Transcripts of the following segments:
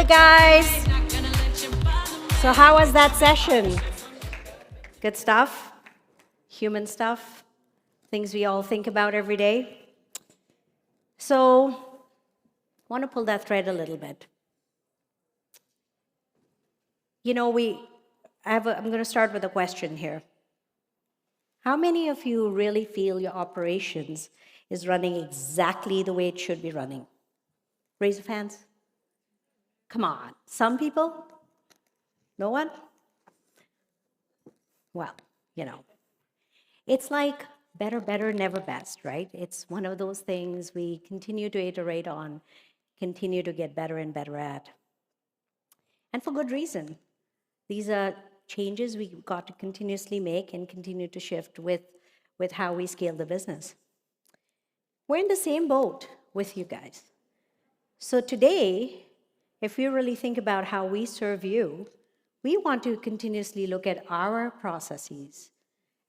Hey guys! So how was that session? Good stuff? Human stuff? Things we all think about every day? So, I want to pull that thread a little bit. You know, I'm going to start with a question here. How many of you really feel your operations is running exactly the way it should be running? Raise your hands. Come on. Some people? No one? Well, you know, it's like better, better, never best, right? It's one of those things we continue to iterate on, continue to get better and better at. And for good reason. These are changes we've got to continuously make and continue to shift with how we scale the business. We're in the same boat with you guys. So today, if you really think about how we serve you, we want to continuously look at our processes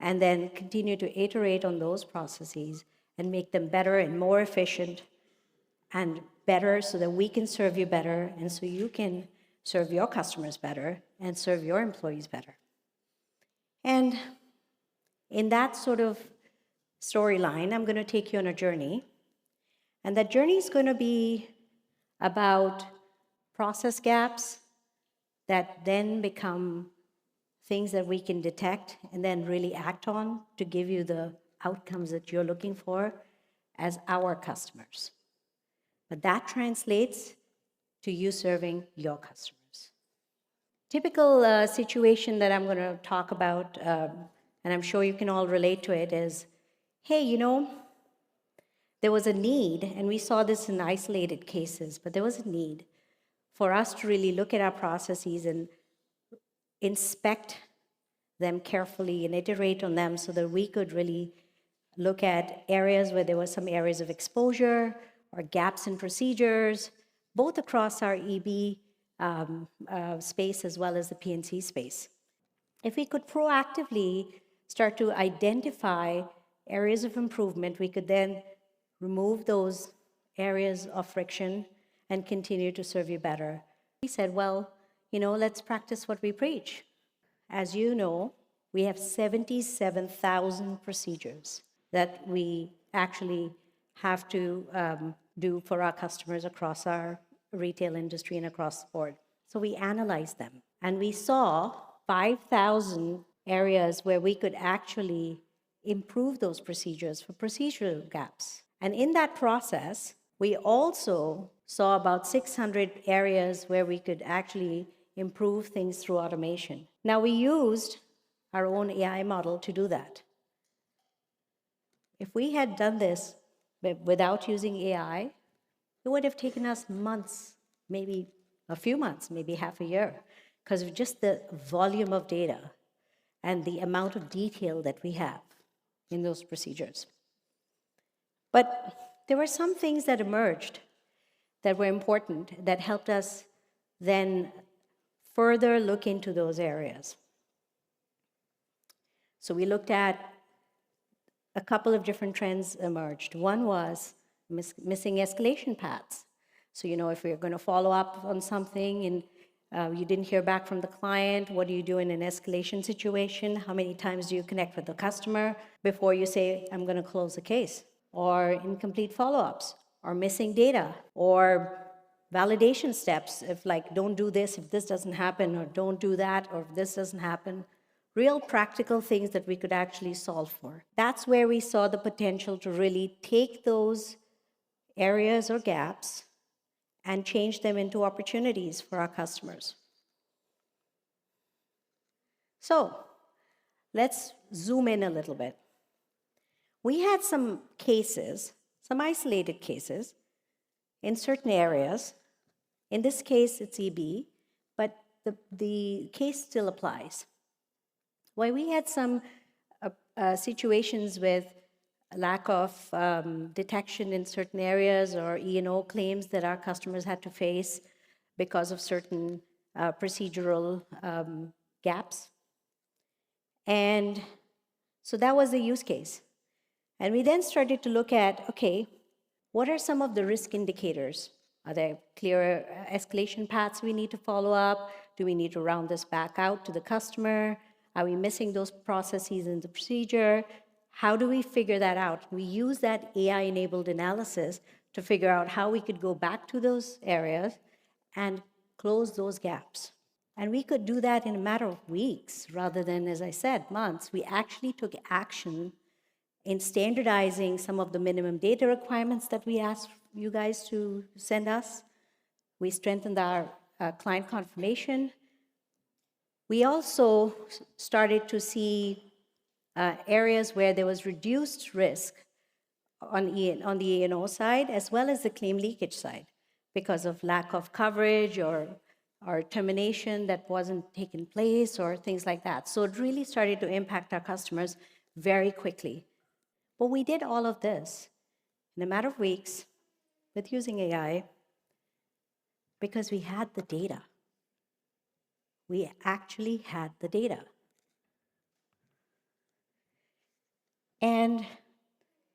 and then continue to iterate on those processes and make them better and more efficient and better so that we can serve you better and so you can serve your customers better and serve your employees better. And in that sort of storyline, I'm going to take you on a journey. And that journey is going to be about process gaps that then become things that we can detect and then really act on to give you the outcomes that you're looking for as our customers. But that translates to you serving your customers. Typical situation that I'm going to talk about, and I'm sure you can all relate to it, is, hey, you know, there was a need, and we saw this in isolated cases, but there was a need for us to really look at our processes and inspect them carefully and iterate on them so that we could really look at areas where there were some areas of exposure or gaps in procedures, both across our EB space as well as the P&C space. If we could proactively start to identify areas of improvement, we could then remove those areas of friction and continue to serve you better. We said, well, you know, let's practice what we preach. As you know, we have 77,000 procedures that we actually have to do for our customers across our retail industry and across the board. So we analyzed them, and we saw 5,000 areas where we could actually improve those procedures for procedural gaps. And in that process, we also saw about 600 areas where we could actually improve things through automation. Now, we used our own AI model to do that. If we had done this without using AI, it would have taken us months, maybe a few months, maybe half a year, because of just the volume of data and the amount of detail that we have in those procedures. But there were some things that emerged that were important that helped us then further look into those areas. So we looked at a couple of different trends emerged. One was missing escalation paths. So, you know, if we're going to follow up on something and you didn't hear back from the client, what do you do in an escalation situation? How many times do you connect with the customer before you say, I'm going to close the case? Or incomplete follow-ups, or missing data, or validation steps, if like, don't do this if this doesn't happen, or don't do that, or if this doesn't happen. Real practical things that we could actually solve for. That's where we saw the potential to really take those areas or gaps and change them into opportunities for our customers. So, let's zoom in a little bit. We had some cases, some isolated cases, in certain areas. In this case, it's EB, but the case still applies. Why we had some situations with lack of detection in certain areas or E&O claims that our customers had to face because of certain procedural gaps. And so that was the use case. And we then started to look at, okay, what are some of the risk indicators Are there clear escalation paths we need to follow up? Do we need to round this back out to the customer? Are we missing those processes in the procedure? How do we figure that out? We use that AI-enabled analysis to figure out how we could go back to those areas and close those gaps. And we could do that in a matter of weeks rather than, as I said, months. We actually took action in standardizing some of the minimum data requirements that we asked you guys to send us. We strengthened our client confirmation. We also started to see areas where there was reduced risk on the E&O side, as well as the claim leakage side, because of lack of coverage or termination that wasn't taking place or things like that. So it really started to impact our customers very quickly. But we did all of this in a matter of weeks with using AI because we had the data. We actually had the data. And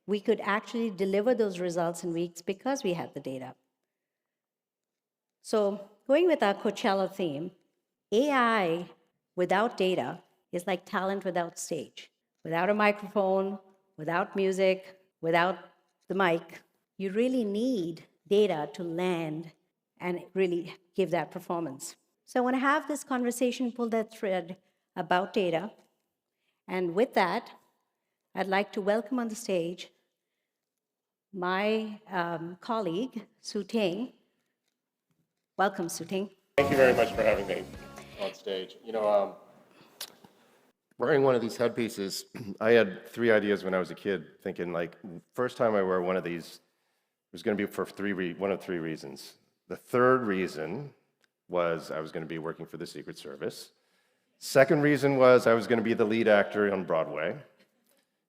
we could actually deliver those results in weeks because we had the data. So going with our Coachella theme, AI without data is like talent without stage. Without a microphone, without music, without the mic, you really need data to land and really give that performance. So I want to have this conversation, pull that thread about data. And with that, I'd like to welcome on the stage my colleague, Su-Ting. Welcome, Su-Ting. Thank you very much for having me on stage. Wearing one of these headpieces, I had 3 ideas when I was a kid, thinking like, first time I wear one of these was going to be for one of 3 reasons. The third reason was I was going to be working for the Secret Service. Second reason was I was going to be the lead actor on Broadway.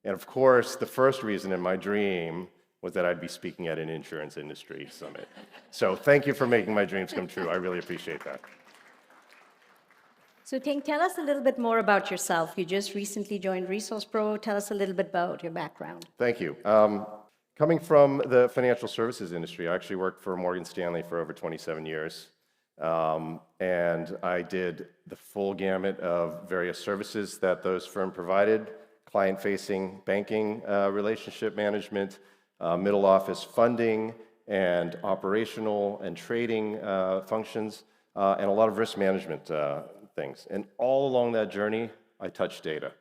And of course, the first reason in my dream was that I'd be speaking at an insurance industry summit. So thank you for making my dreams come true. I really appreciate that. Su-Ting, tell us a little bit more about yourself. You just recently joined ReSource Pro. Tell us a little bit about your background. Thank you. Coming from the financial services industry, I actually worked for Morgan Stanley for over 27 years. And I did the full gamut of various services that those firms provided, client-facing banking, relationship management, middle office funding, and operational and trading functions, and a lot of risk management things. And all along that journey, I touched data.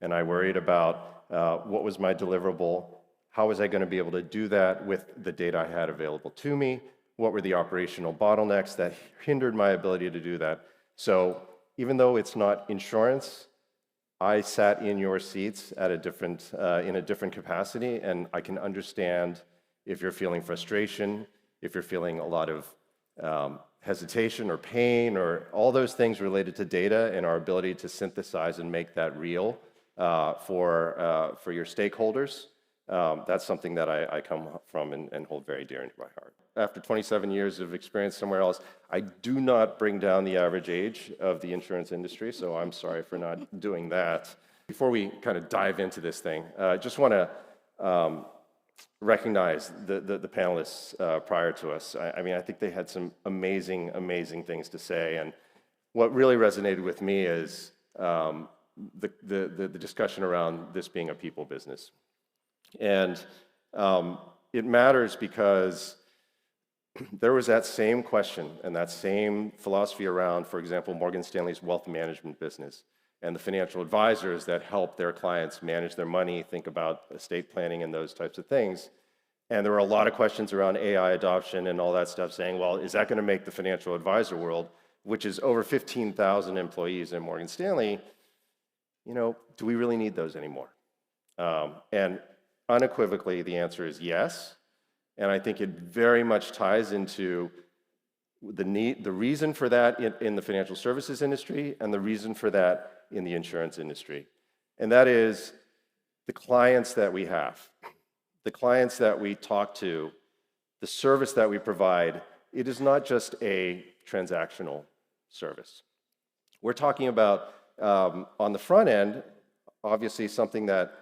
And I worried about what was my deliverable, how was I going to be able to do that with the data I had available to me, what were the operational bottlenecks that hindered my ability to do that. So even though it's not insurance, I sat in your seats at in a different capacity, and I can understand if you're feeling frustration, if you're feeling a lot of hesitation or pain, or all those things related to data and our ability to synthesize and make that real for your stakeholders. That's something that I come from and hold very dear to my heart. After 27 years of experience somewhere else, I do not bring down the average age of the insurance industry, so I'm sorry for not doing that. Before we kind of dive into this thing, I just want to recognize the panelists prior to us. I mean, I think they had some amazing, amazing things to say, and what really resonated with me is the discussion around this being a people business. And it matters because there was that same question and that same philosophy around, for example, Morgan Stanley's wealth management business and the financial advisors that help their clients manage their money, think about estate planning and those types of things. And there were a lot of questions around AI adoption and all that stuff saying, well, is that going to make the financial advisor world, which is over 15,000 employees in Morgan Stanley, do we really need those anymore? And unequivocally, the answer is yes. And I think it very much ties into the reason for that in the financial services industry and the reason for that in the insurance industry. And that is the clients that we have, the clients that we talk to, the service that we provide. It is not just a transactional service. We're talking about, on the front end, obviously something that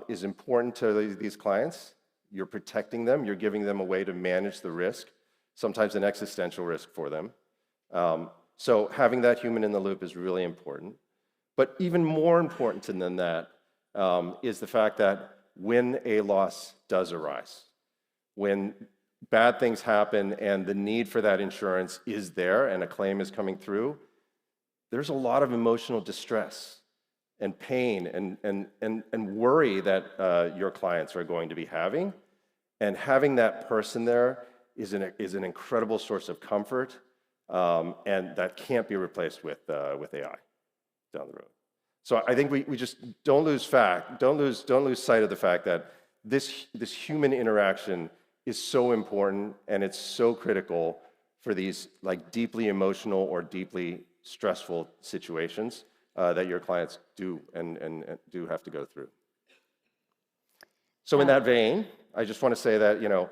is important to these clients. You're protecting them. You're giving them a way to manage the risk. sometimes an existential risk for them. So having that human in the loop is really important. But even more important than that is the fact that when a loss does arise, when bad things happen and the need for that insurance is there and a claim is coming through, there's a lot of emotional distress and pain and worry that your clients are going to be having. And having that person there is an incredible source of comfort, and that can't be replaced with AI down the road. So I think we just don't lose sight of the fact that this human interaction is so important and it's so critical for these like deeply emotional or deeply stressful situations that your clients do and do have to go through. So in that vein, I just want to say that,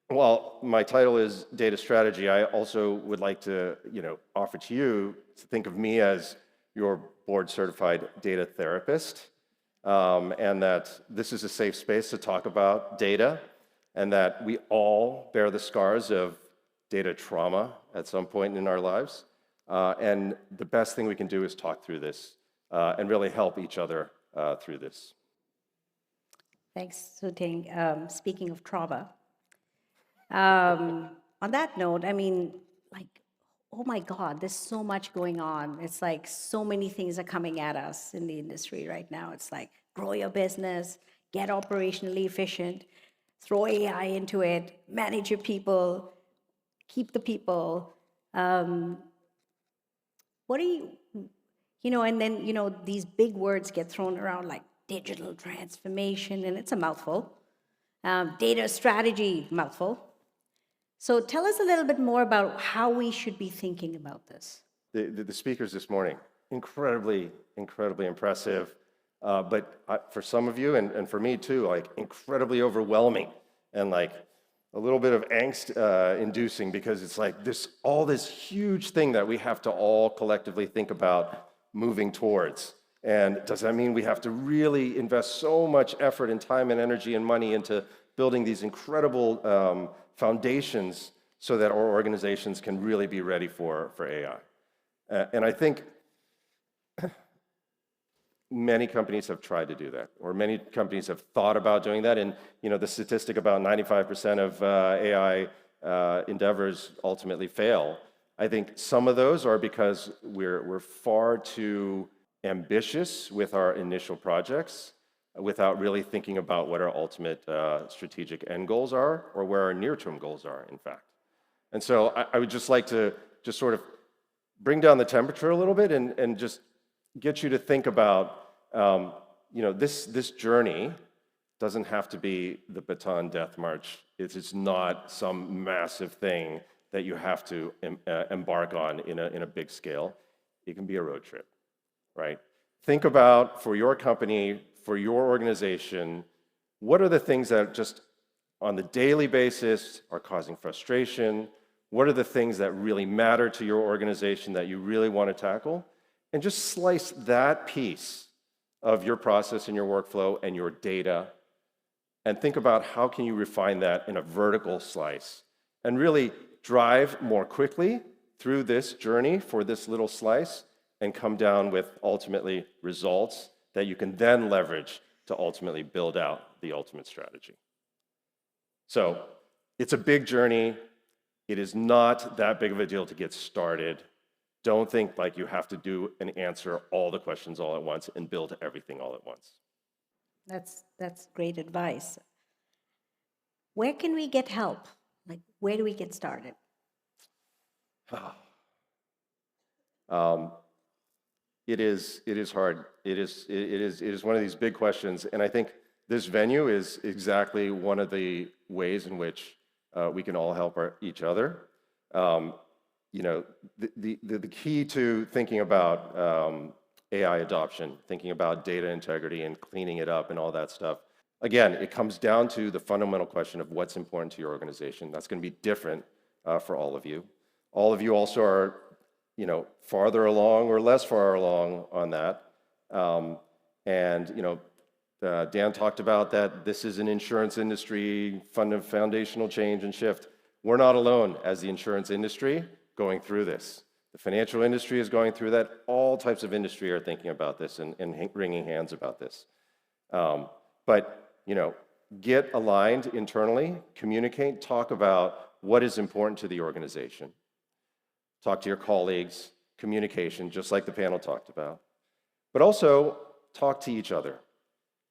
while my title is Data Strategy, I also would like to, offer to you to think of me as your board-certified data therapist, and that this is a safe space to talk about data, and that we all bear the scars of data trauma at some point in our lives. And the best thing we can do is talk through this and really help each other through this. Thanks, Su-Ting. Speaking of trauma, on that note, I mean, like, oh my God, there's so much going on. It's like so many things are coming at us in the industry right now. It's like grow your business, get operationally efficient, throw AI into it, manage your people, keep the people. What do and then, these big words get thrown around like digital transformation, and it's a mouthful. Data strategy, mouthful. So tell us a little bit more about how we should be thinking about this. The speakers this morning, incredibly impressive, but for some of you, and for me too, like incredibly overwhelming and like a little bit of angst inducing, because it's like all this huge thing that we have to all collectively think about moving towards. And does that mean we have to really invest so much effort and time and energy and money into building these incredible foundations so that our organizations can really be ready for AI? And I think many companies have tried to do that, or many companies have thought about doing that. And the statistic about 95% of AI endeavors ultimately fail. I think some of those are because we're far too ambitious with our initial projects without really thinking about what our ultimate strategic end goals are, or where our near-term goals are, in fact. And so I would just like to just sort of bring down the temperature a little bit and just get you to think about, this journey doesn't have to be the Baton Death March. It's not some massive thing that you have to embark on in a big scale. It can be a road trip, right? Think about, for your company, for your organization, what are the things that just on the daily basis are causing frustration? What are the things that really matter to your organization that you really want to tackle? And just slice that piece of your process and your workflow and your data, and think about how can you refine that in a vertical slice and really drive more quickly through this journey for this little slice and come down with ultimately results that you can then leverage to ultimately build out the ultimate strategy. So it's a big journey. It is not that big of a deal to get started. Don't think like you have to do and answer all the questions all at once and build everything all at once. That's great advice. Where can we get help? Like, where do we get started? It is hard. It is one of these big questions, and I think this venue is exactly one of the ways in which we can all help each other. The key to thinking about AI adoption, thinking about data integrity and cleaning it up and all that stuff, again, it comes down to the fundamental question of what's important to your organization. That's going to be different for all of you. All of you also are, farther along or less far along on that. Dan talked about that this is an insurance industry foundational change and shift. We're not alone as the insurance industry going through this. The financial industry is going through that. All types of industry are thinking about this and wringing hands about this. But, get aligned internally, communicate, talk about what is important to the organization. Talk to your colleagues, communication, just like the panel talked about. But also talk to each other.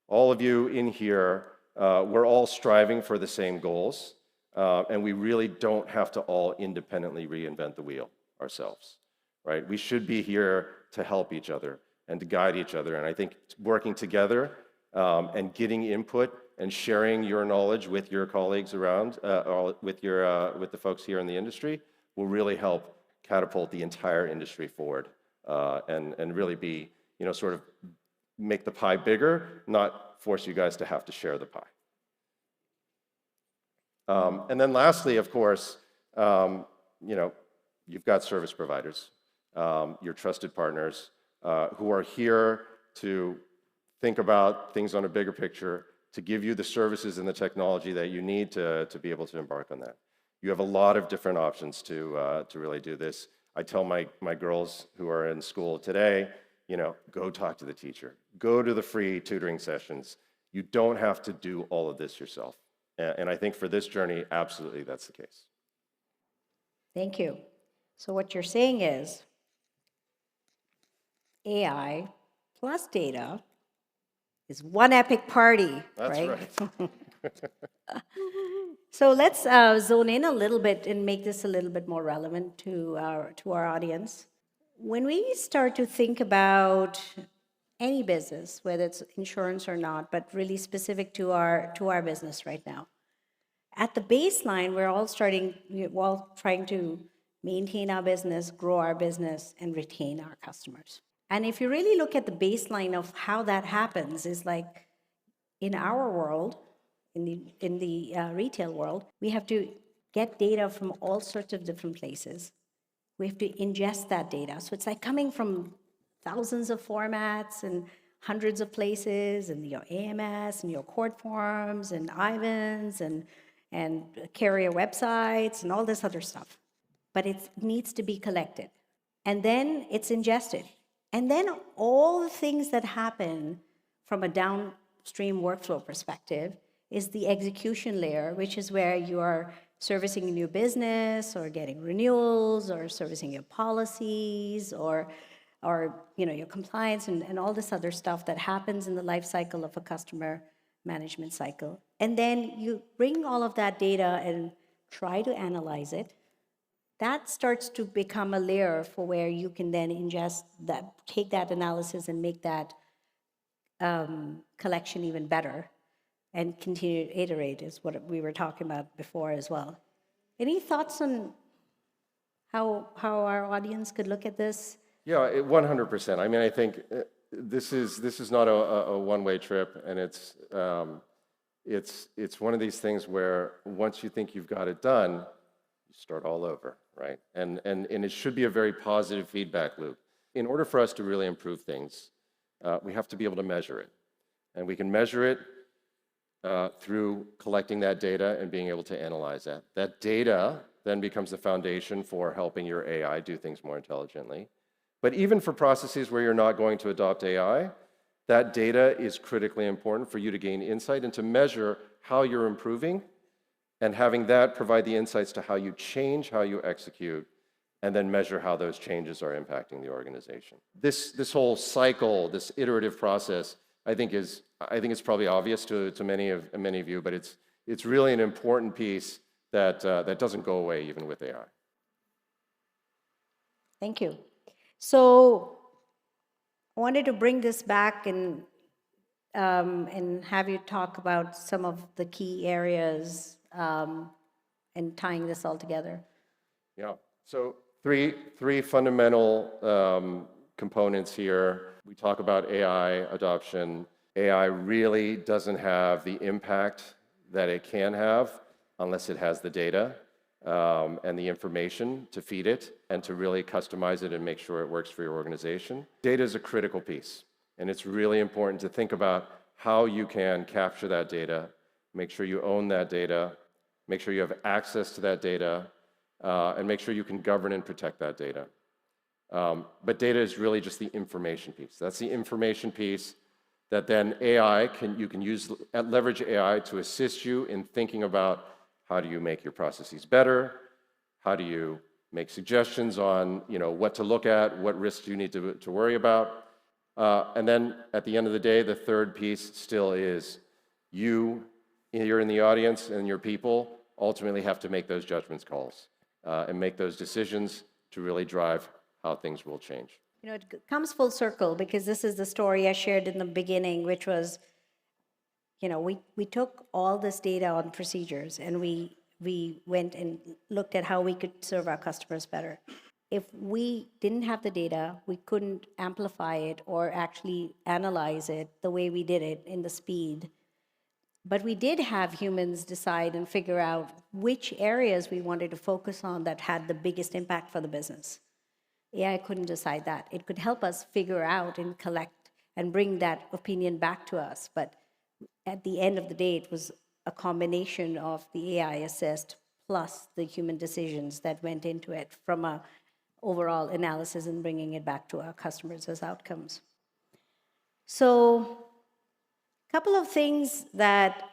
All of you in here, we're all striving for the same goals, and we really don't have to all independently reinvent the wheel ourselves, right? We should be here to help each other and to guide each other. And I think working together and getting input and sharing your knowledge with your colleagues around, with the folks here in the industry, will really help catapult the entire industry forward and really be, sort of make the pie bigger, not force you guys to have to share the pie. And then lastly, of course, you've got service providers, your trusted partners who are here to think about things on a bigger picture, to give you the services and the technology that you need to be able to embark on that. You have a lot of different options to really do this. I tell my girls who are in school today, go talk to the teacher. Go to the free tutoring sessions. You don't have to do all of this yourself. And I think for this journey, absolutely that's the case. Thank you. So what you're saying is AI plus data is one epic party, That's right? right. So let's zone in a little bit and make this a little bit more relevant to our audience. When we start to think about any business, whether it's insurance or not, but really specific to our business right now, at the baseline, we're all trying to maintain our business, grow our business, and retain our customers. And if you really look at the baseline of how that happens, is like in our world, in the retail world, we have to get data from all sorts of different places. We have to ingest that data. So it's like coming from thousands of formats and hundreds of places, and your AMS and your court forms and IVANs and carrier websites and all this other stuff. But it needs to be collected. And then it's ingested. And then all the things that happen from a downstream workflow perspective is the execution layer, which is where you are servicing a new business or getting renewals or servicing your policies or your compliance and all this other stuff that happens in the life cycle of a customer management cycle. And then you bring all of that data and try to analyze it. That starts to become a layer for where you can then ingest that, take that analysis and make that collection even better and continue to iterate, is what we were talking about before as well. Any thoughts on how our audience could look at this? Yeah, 100%. I mean, I think this is not a one-way trip, and it's one of these things where once you think you've got it done, you start all over, right? And it should be a very positive feedback loop. In order for us to really improve things, we have to be able to measure it, and we can measure it through collecting that data and being able to analyze that. That data then becomes the foundation for helping your AI do things more intelligently. But even for processes where you're not going to adopt AI, that data is critically important for you to gain insight and to measure how you're improving, and having that provide the insights to how you change, how you execute, and then measure how those changes are impacting the organization. This whole cycle, this iterative process, I think it's probably obvious to many of you, but it's really an important piece that doesn't go away even with AI. Thank you. So I wanted to bring this back and have you talk about some of the key areas and tying this all together. Yeah. So three fundamental components here. We talk about AI adoption. AI really doesn't have the impact that it can have unless it has the data and the information to feed it and to really customize it and make sure it works for your organization. Data is a critical piece, and it's really important to think about how you can capture that data, make sure you own that data, make sure you have access to that data, and make sure you can govern and protect that data. But data is really just the information piece. That's the information piece that then you can leverage AI to assist you in thinking about how do you make your processes better, how do you make suggestions on what to look at, what risks you need to worry about. And then at the end of the day, the third piece still is you're in the audience and your people ultimately have to make those judgments calls and make those decisions to really drive how things will change. It comes full circle because this is the story I shared in the beginning, which was, we took all this data on procedures and we went and looked at how we could serve our customers better. If we didn't have the data, we couldn't amplify it or actually analyze it the way we did it in the speed. But we did have humans decide and figure out which areas we wanted to focus on that had the biggest impact for the business. AI couldn't decide that. It could help us figure out and collect and bring that opinion back to us. But at the end of the day, it was a combination of the AI assist plus the human decisions that went into it from a overall analysis and bringing it back to our customers as outcomes. So a couple of things that,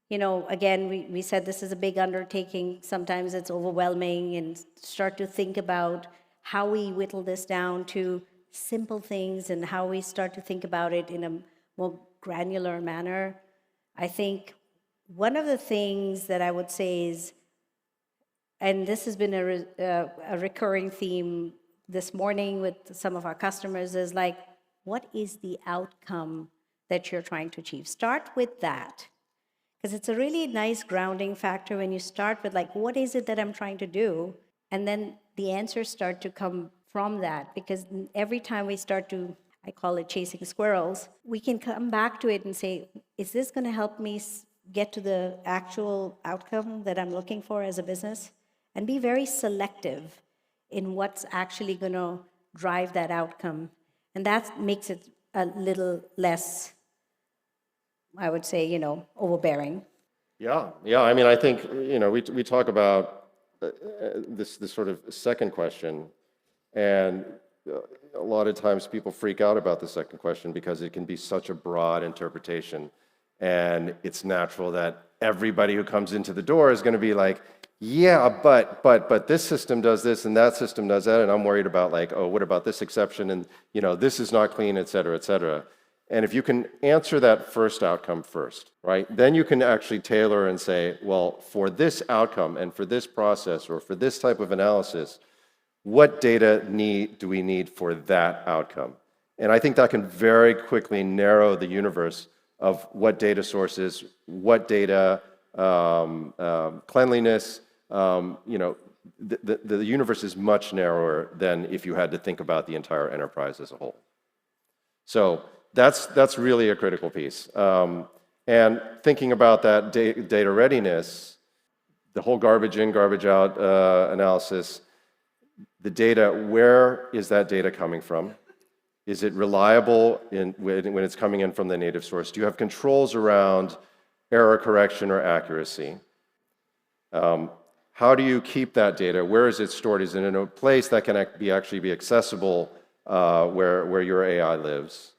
again, we said this is a big undertaking. Sometimes it's overwhelming, and start to think about how we whittle this down to simple things and how we start to think about it in a more granular manner. I think one of the things that I would say is, and this has been a recurring theme this morning with some of our customers, is like, what is the outcome that you're trying to achieve? Start with that. Because it's a really nice grounding factor when you start with like, what is it that I'm trying to do? And then the answers start to come from that. Because every time we start to, I call it chasing squirrels, we can come back to it and say, is this going to help me get to the actual outcome that I'm looking for as a business? And be very selective in what's actually going to drive that outcome. And that makes it a little less, I would say, overbearing. Yeah. I mean, I think, we talk about this sort of second question, and a lot of times people freak out about the second question because it can be such a broad interpretation, and it's natural that everybody who comes into the door is going to be like, yeah, but this system does this and that system does that, and I'm worried about like, oh, what about this exception, and this is not clean, et cetera, et cetera. And if you can answer that first outcome first, right, then you can actually tailor and say, well, for this outcome and for this process or for this type of analysis, what data do we need for that outcome? And I think that can very quickly narrow the universe of what data sources, what data, cleanliness, the universe is much narrower than if you had to think about the entire enterprise as a whole. So that's really a critical piece. And thinking about that data readiness, the whole garbage in, garbage out analysis, the data, where is that data coming from? Is it reliable when it's coming in from the native source? Do you have controls around error correction or accuracy? How do you keep that data? Where is it stored? Is it in a place that can actually be accessible where your AI lives?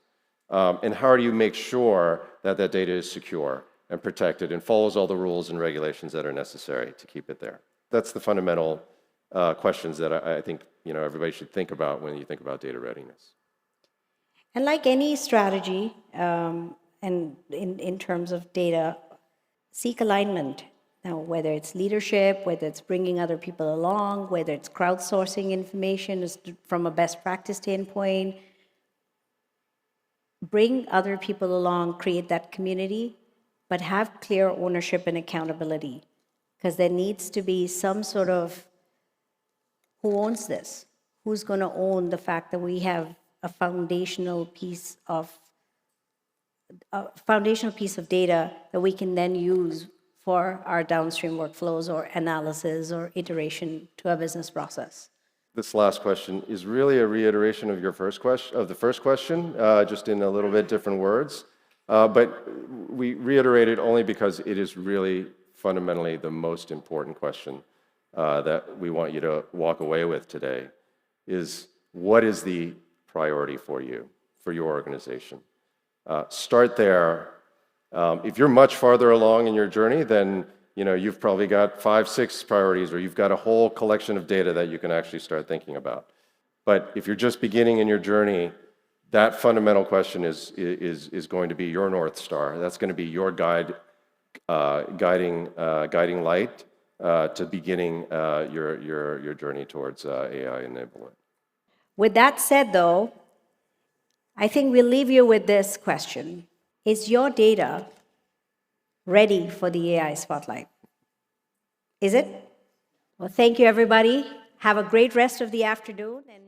And how do you make sure that that data is secure and protected and follows all the rules and regulations that are necessary to keep it there? That's the fundamental questions that I think everybody should think about when you think about data readiness. And like any strategy, and in terms of data, seek alignment. Now, whether it's leadership, whether it's bringing other people along, whether it's crowdsourcing information from a best practice standpoint, bring other people along, create that community, but have clear ownership and accountability. Because there needs to be some sort of, who owns this? Who's going to own the fact that we have a foundational piece of data that we can then use for our downstream workflows or analysis or iteration to a business process? This last question is really a reiteration of the first question, just in a little bit different words. But we reiterate it only because it is really fundamentally the most important question that we want you to walk away with today is, what is the priority for you, for your organization? Start there. If you're much farther along in your journey, then you've probably got 5, 6 priorities, or you've got a whole collection of data that you can actually start thinking about. But if you're just beginning in your journey, that fundamental question is going to be your North Star. That's going to be your guiding light to beginning your journey towards AI enablement. With that said, though, I think we'll leave you with this question. Is your data ready for the AI spotlight? Is it? Well, thank you, everybody. Have a great rest of the afternoon. And